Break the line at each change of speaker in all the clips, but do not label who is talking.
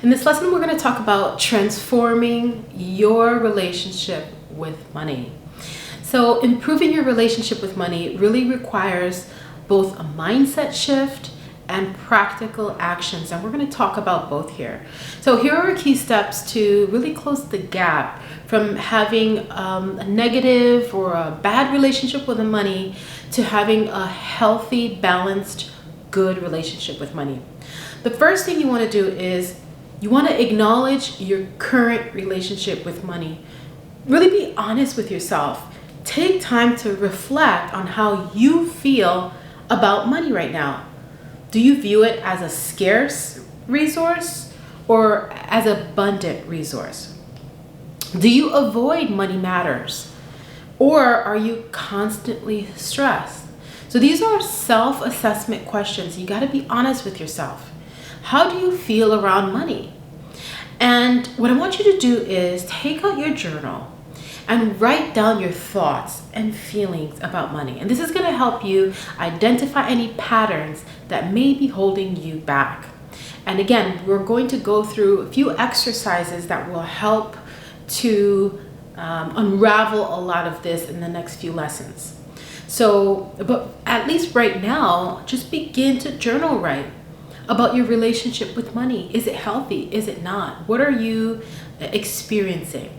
In this lesson, we're going to talk about transforming your relationship with money. So improving your relationship with money really requires both a mindset shift and practical actions. And we're going to talk about both here. So here are key steps to really close the gap from having a negative or a bad relationship with the money to having a healthy, balanced, good relationship with money. The first thing you want to do is you want to acknowledge your current relationship with money. Really be honest with yourself. Take time to reflect on how you feel about money right now. Do you view it as a scarce resource or as an abundant resource? Do you avoid money matters or are you constantly stressed? So these are self-assessment questions. You got to be honest with yourself. How do you feel around money? And what I want you to do is take out your journal and write down your thoughts and feelings about money. And this is going to help you identify any patterns that may be holding you back. And again, we're going to go through a few exercises that will help to unravel a lot of this in the next few lessons. So, but at least right now, just begin to journal write about your relationship with money. Is it healthy? Is it not? What are you experiencing?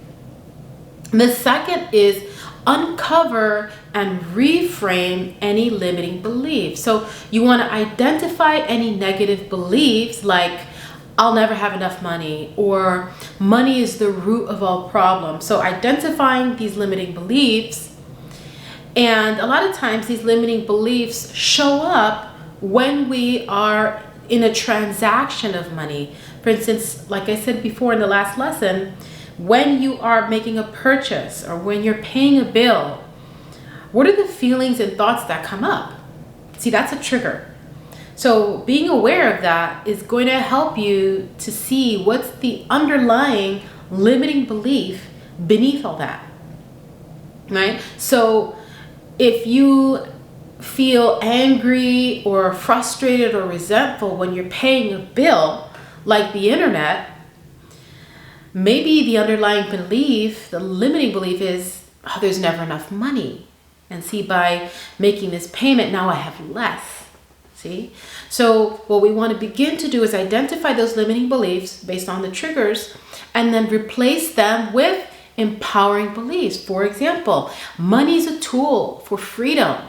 The second is uncover and reframe any limiting beliefs. So you want to identify any negative beliefs like I'll never have enough money or money is the root of all problems. So identifying these limiting beliefs, and a lot of times these limiting beliefs show up when we are in a transaction of money. For instance, like I said before in the last lesson, when you are making a purchase or when you're paying a bill, what are the feelings and thoughts that come up? See, that's a trigger. So being aware of that is going to help you to see what's the underlying limiting belief beneath all that, right? So if you feel angry or frustrated or resentful when you're paying a bill like the internet, maybe the underlying belief, the limiting belief is, oh, there's never enough money. And see, by making this payment, now I have less. See? So what we want to begin to do is identify those limiting beliefs based on the triggers and then replace them with empowering beliefs. For example, money is a tool for freedom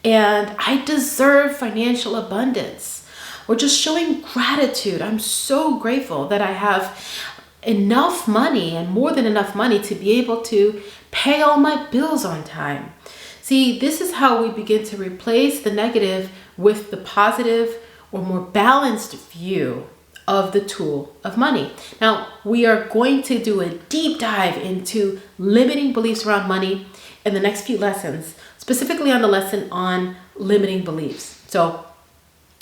and I deserve financial abundance. Or just showing gratitude. I'm so grateful that I have enough money and more than enough money to be able to pay all my bills on time. See, this is how we begin to replace the negative with the positive or more balanced view of the tool of money. Now, we are going to do a deep dive into limiting beliefs around money in the next few lessons, specifically on the lesson on limiting beliefs. So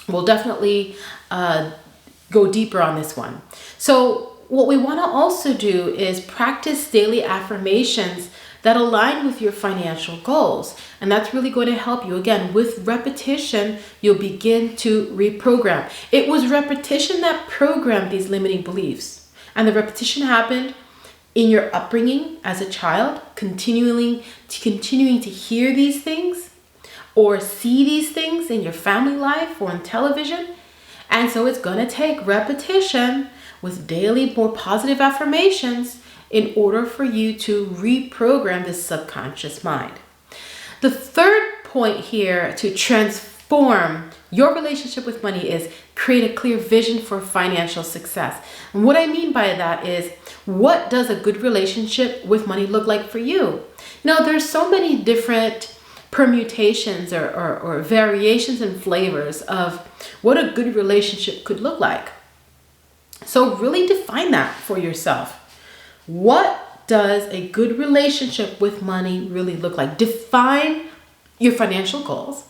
we'll definitely go deeper on this one. So what we want to also do is practice daily affirmations that align with your financial goals. And that's really going to help you. Again, with repetition, you'll begin to reprogram. It was repetition that programmed these limiting beliefs. And the repetition happened in your upbringing as a child, continuing to hear these things or see these things in your family life or on television. And so it's going to take repetition with daily more positive affirmations in order for you to reprogram the subconscious mind. The third point here to transform your relationship with money is create a clear vision for financial success. And what I mean by that is, what does a good relationship with money look like for you? Now, there's so many different permutations or variations and flavors of what a good relationship could look like. So really define that for yourself. What does a good relationship with money really look like? Define your financial goals,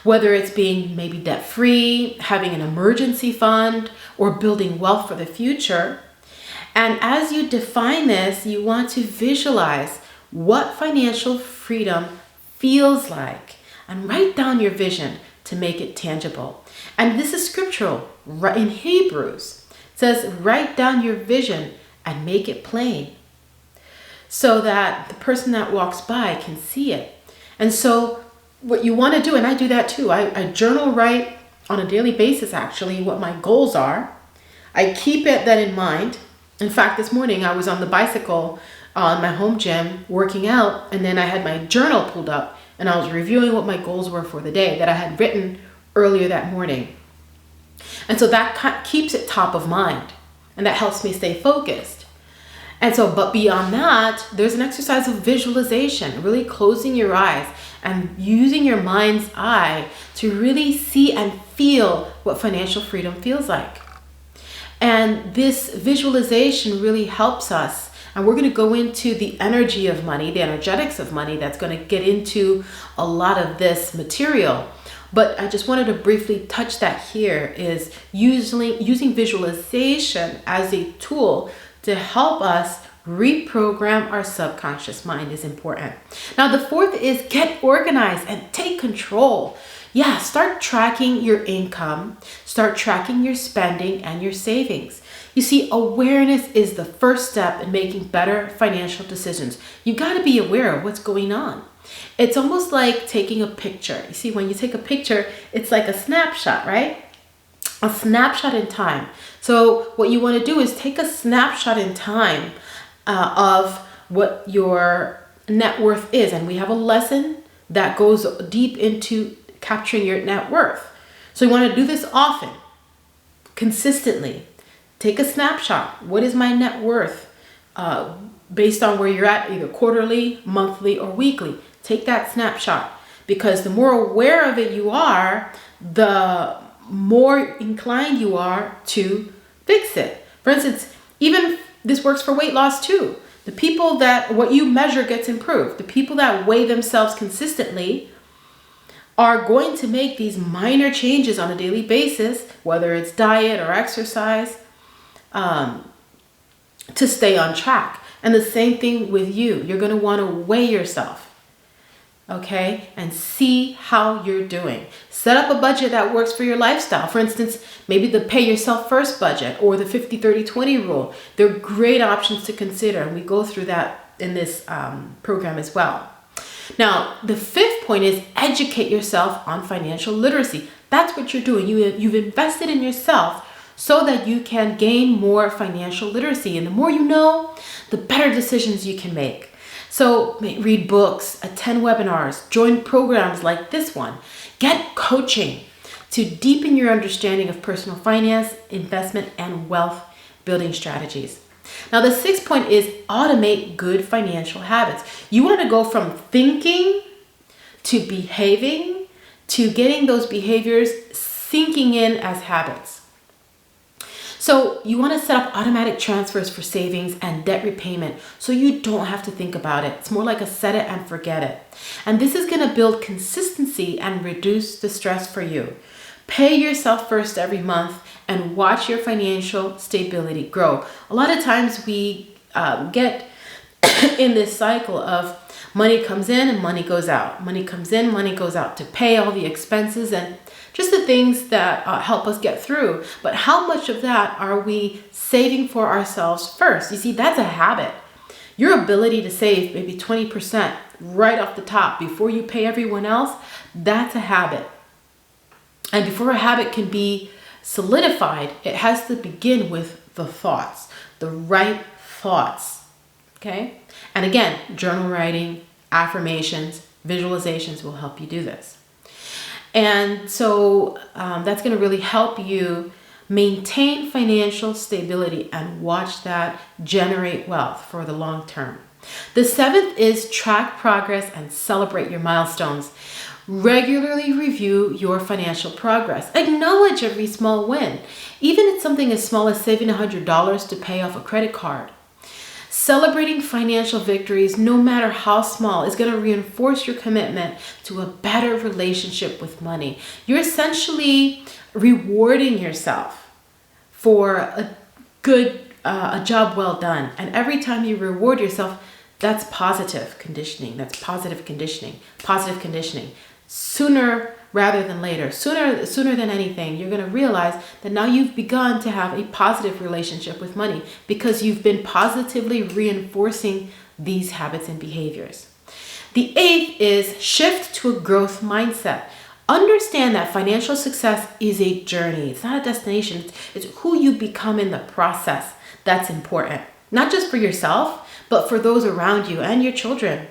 whether it's being maybe debt-free, having an emergency fund, or building wealth for the future. And as you define this, you want to visualize what financial freedom feels like and write down your vision to make it tangible. And this is scriptural, right in Hebrews. It says, write down your vision and make it plain so that the person that walks by can see it. And so what you want to do, and I do that too, I journal write on a daily basis actually what my goals are. I keep that in mind. In fact, this morning I was on the bicycle on my home gym working out, and then I had my journal pulled up and I was reviewing what my goals were for the day that I had written earlier that morning. And so that keeps it top of mind, and that helps me stay focused. And so, but beyond that, there's an exercise of visualization, really closing your eyes and using your mind's eye to really see and feel what financial freedom feels like. And this visualization really helps us. And we're going to go into the energy of money, the energetics of money. That's going to get into a lot of this material. But I just wanted to briefly touch that here, is using visualization as a tool to help us reprogram our subconscious mind is important. Now, the fourth is get organized and take control. Yeah, start tracking your income, start tracking your spending and your savings. You see, awareness is the first step in making better financial decisions. You got to be aware of what's going on. It's almost like taking a picture. You see, when you take a picture, it's like a snapshot, right? A snapshot in time. So what you want to do is take a snapshot in time of what your net worth is. And we have a lesson that goes deep into capturing your net worth. So you want to do this often, consistently. Take a snapshot. What is my net worth based on where you're at, either quarterly, monthly, or weekly? Take that snapshot, because the more aware of it you are, the more inclined you are to fix it. For instance, even this works for weight loss too. The people that what you measure gets improved. The people that weigh themselves consistently are going to make these minor changes on a daily basis, whether it's diet or exercise, to stay on track. And the same thing with you. You're going to want to weigh yourself, okay, and see how you're doing. Set up a budget that works for your lifestyle. For instance, maybe the pay yourself first budget or the 50-30-20 rule. They're great options to consider, and we go through that in this program as well. Now, the fifth point is educate yourself on financial literacy. That's what you're doing. You've invested in yourself so that you can gain more financial literacy. And the more you know, the better decisions you can make. So read books, attend webinars, join programs like this one. Get coaching to deepen your understanding of personal finance, investment, and wealth building strategies. Now, the sixth point is automate good financial habits. You want to go from thinking to behaving to getting those behaviors sinking in as habits. So you want to set up automatic transfers for savings and debt repayment so you don't have to think about it. It's more like a set it and forget it. And this is going to build consistency and reduce the stress for you. Pay yourself first every month and watch your financial stability grow. A lot of times we get in this cycle of money comes in and money goes out. Money comes in, money goes out to pay all the expenses and just the things that help us get through. But how much of that are we saving for ourselves first? You see, that's a habit. Your ability to save maybe 20% right off the top before you pay everyone else, that's a habit. And before a habit can be solidified, it has to begin with the thoughts, the right thoughts, okay? And again, journal writing, affirmations, visualizations will help you do this. And so that's going to really help you maintain financial stability and watch that generate wealth for the long term. The seventh is track progress and celebrate your milestones. Regularly review your financial progress. Acknowledge every small win, even if it's something as small as saving $100 to pay off a credit card. Celebrating financial victories, no matter how small, is going to reinforce your commitment to a better relationship with money. You're essentially rewarding yourself for a job well done. And every time you reward yourself, that's positive conditioning. That's positive conditioning. Positive conditioning. Sooner rather than later. Sooner than anything, you're going to realize that now you've begun to have a positive relationship with money because you've been positively reinforcing these habits and behaviors. The 8th is shift to a growth mindset. Understand that financial success is a journey. It's not a destination. It's who you become in the process that's important. Not just for yourself, but for those around you and your children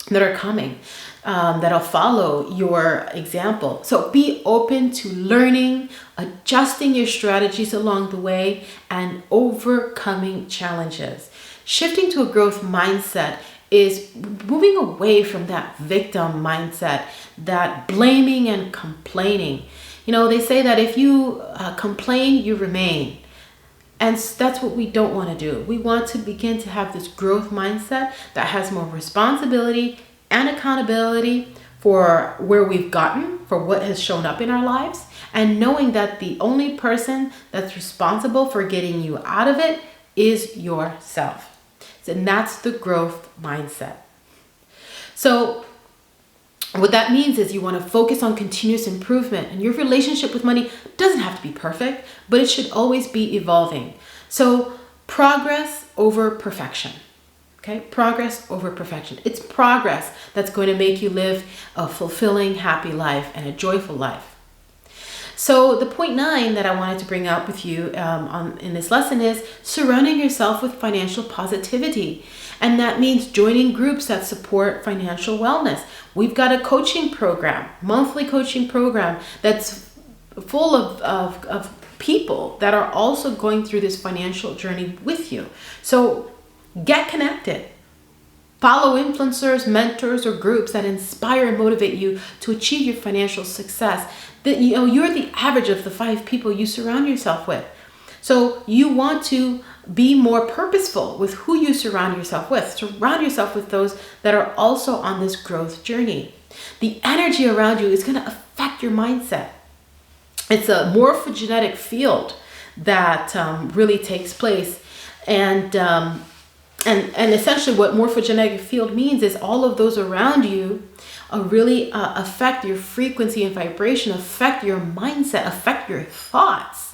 that are coming, that'll follow your example. So be open to learning, adjusting your strategies along the way, and overcoming challenges. Shifting to a growth mindset is moving away from that victim mindset, that blaming and complaining. They say that if you complain, you remain. And that's what we don't want to do. We want to begin to have this growth mindset that has more responsibility and accountability for where we've gotten, for what has shown up in our lives, and knowing that the only person that's responsible for getting you out of it is yourself. And that's the growth mindset. So what that means is you want to focus on continuous improvement, and your relationship with money doesn't have to be perfect, but it should always be evolving. So progress over perfection. Okay? Progress over perfection. It's progress that's going to make you live a fulfilling, happy life and a joyful life. So the point 9 that I wanted to bring up with you in this lesson is surrounding yourself with financial positivity. And that means joining groups that support financial wellness. We've got a coaching program, monthly coaching program that's full of people that are also going through this financial journey with you. So get connected. Follow influencers, mentors, or groups that inspire and motivate you to achieve your financial success. That you're the average of the 5 people you surround yourself with. So you want to be more purposeful with who you surround yourself with. Surround yourself with those that are also on this growth journey. The energy around you is going to affect your mindset. It's a morphogenetic field that really takes place. And essentially what morphogenetic field means is all of those around you really affect your frequency and vibration, affect your mindset, affect your thoughts.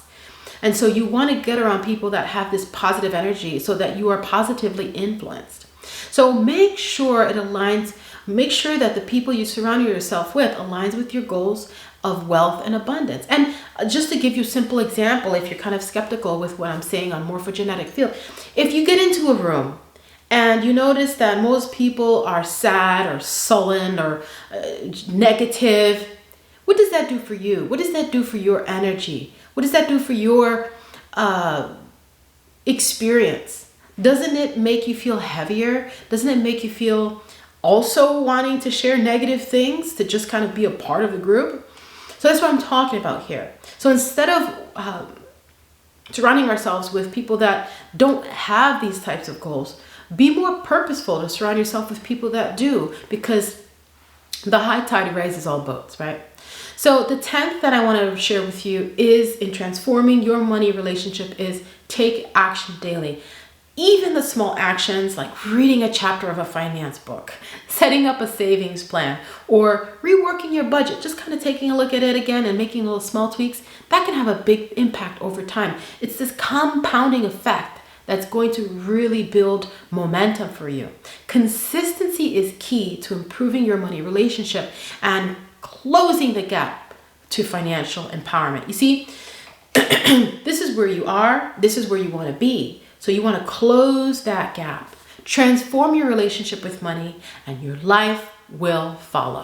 And so you want to get around people that have this positive energy so that you are positively influenced. So make sure it aligns, make sure that the people you surround yourself with aligns with your goals of wealth and abundance. And just to give you a simple example, if you're kind of skeptical with what I'm saying on morphogenetic field, if you get into a room and you notice that most people are sad or sullen or negative, what does that do for you? What does that do for your energy? What does that do for your experience? Doesn't it make you feel heavier? Doesn't it make you feel also wanting to share negative things, to just kind of be a part of the group? So that's what I'm talking about here. So instead of surrounding ourselves with people that don't have these types of goals, be more purposeful to surround yourself with people that do, because the high tide raises all boats, right? So the 10th that I want to share with you is in transforming your money relationship is take action daily. Even the small actions like reading a chapter of a finance book, setting up a savings plan, or reworking your budget, just kind of taking a look at it again and making little small tweaks, that can have a big impact over time. It's this compounding effect that's going to really build momentum for you. Consistency is key to improving your money relationship and closing the gap to financial empowerment. You see, this is where you are, this is where you want to be. So you want to close that gap, transform your relationship with money, and your life will follow.